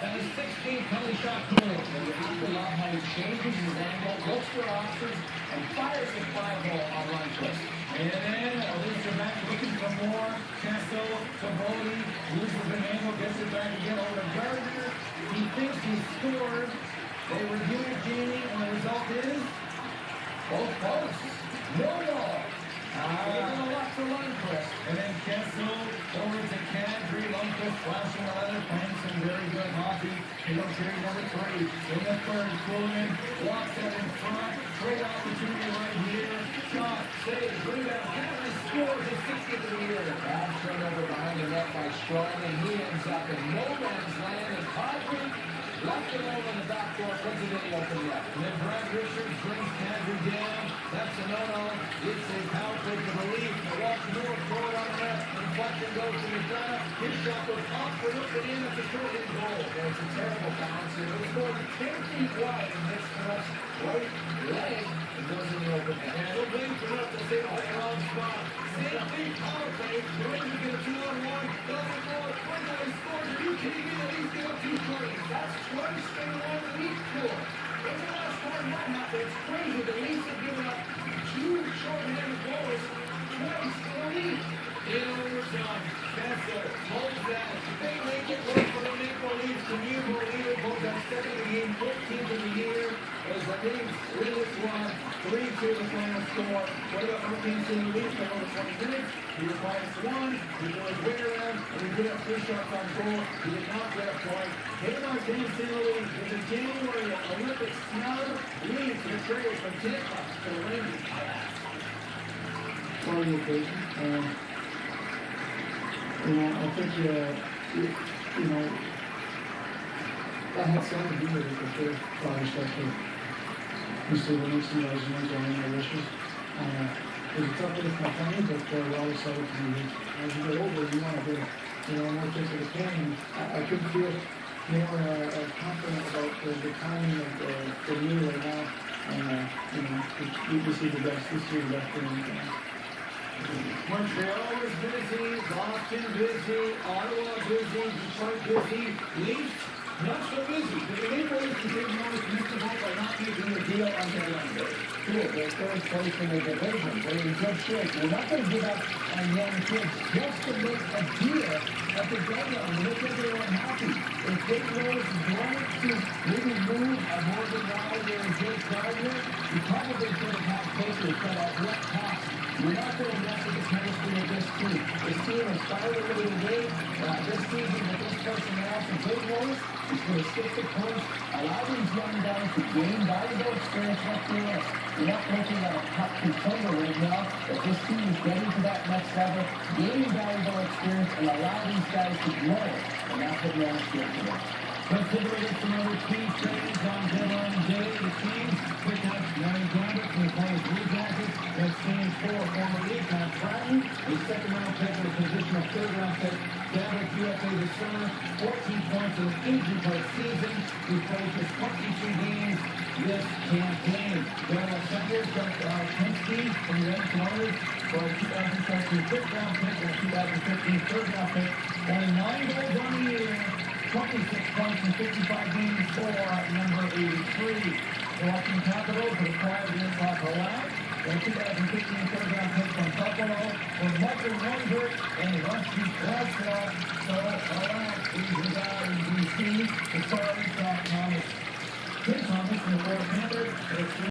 and his 16th penalty shot goal. And you have to love how he changes his angle, looks for options, and fires the fly ball on Lundqvist. And then Alicia back looking for more. Casso to Boldy, loses the angle, gets it back again over to Gardner. He thinks he scored. They review it, Jamie, and the result is both posts. No ball. Giving a lot for Lundqvist. And then Casso over to Kadri. Lundqvist flashing the leather, playing some very good hockey. He goes here, number 3. In the third, Kuhlman walks out in front. Great opportunity right here. Shot, save, rebound. Kadri scores his 60th of the year. Bad turnover behind the net by Strong, and he ends up in no man's land. And Kadri left it over in the back door, puts it in the open net. And then Brad Richards brings Kadri down. That's a no-no. It's a power play to relief. Milwaukee North forward on the net. Inflection goes to McDonough. His shot goes off for look at in. That's a short-hit goal. It's a terrible bounce. It was more than 10 feet wide and hits Canucks right leg and goes in the open net. And no blame for nothing to say the wrong spot. Same thing, power play. The Rangers get a 2-on-1. Doesn't go. Finally scores. Are you kidding me? At least give up 2 points. That's twice in a row in each score. In the last time that happened, it's crazy. The Leafs have given up 2 short-handed goals twice in a week. In overtime, Casso holds that. They make it work for the Maple Leafs. Can you believe it? Both got 2nd of the game, 14th of the year. As the Leafs win this one, 3-2 the final score. What about Hurricanes in the Leafs? Over 20 minutes. He was -1. He was way around, and he did have 3 shots on goal. He did not get a point. Taylor Martinez in the Leafs with the January Olympic snub. Leafs are traded from Tampa to the Rangers. On the occasion, I think, that had something to do with it, for sure. Especially, Mr. Livingston, as you know, my wishes. It was a tough day for my family, but we're always excited to be here. As you get older, you want to be, more things that can. And I couldn't feel more confident about the timing of the year right now. And, this is the best, this is the best thing. Montreal is busy, Boston busy, Ottawa busy, Detroit busy, Leafs not so busy. The Maple Leafs can take notice to Mr. Hope by not making a deal on their Wednesday. Cool, they're third place in the division. They're in good shape. We're not going to give up on young kids just to make a deal at the deadline to make everyone happy. If Dick Rose wanted to maybe move a Morgan Rider and Jake Gardner, he probably could have had Baker, but at what cost? You're not going to mess with the chemistry of this team. This team has fired a little game this season with this personnel from Dick Rose. He's going to stick to points, allow these young guys to gain valuable experience up there. You're not looking at a cup contender right now, but this team is getting to that next level, gaining valuable experience, and allow these guys to grow. And that's what we want to see today. Considering some other key trades on deadline day, the teams pick up Ryan Gabbert from the Columbus Blue Jackets. That stands for former league Matt Bratton, a second-round pick with a position of third-round pick. Gabbert, UFA this summer, 14 points in an injury-plagued season. He played just 22 games this campaign. Donald Sanders got Penske from the Red Flyers for a 2014 fifth-round pick and a 2015 third-round pick. Only 9 goals on the year. 26 points in 55 games for number 83. The Washington Capitals have acquired Miroslav Halak, a 2015 third-round pick from Buffalo, for Michael Lundberg and Rusty Krasnov. So Halak is the guy in D.C. The story from Thomas. Tim Thomas from the Florida Panthers.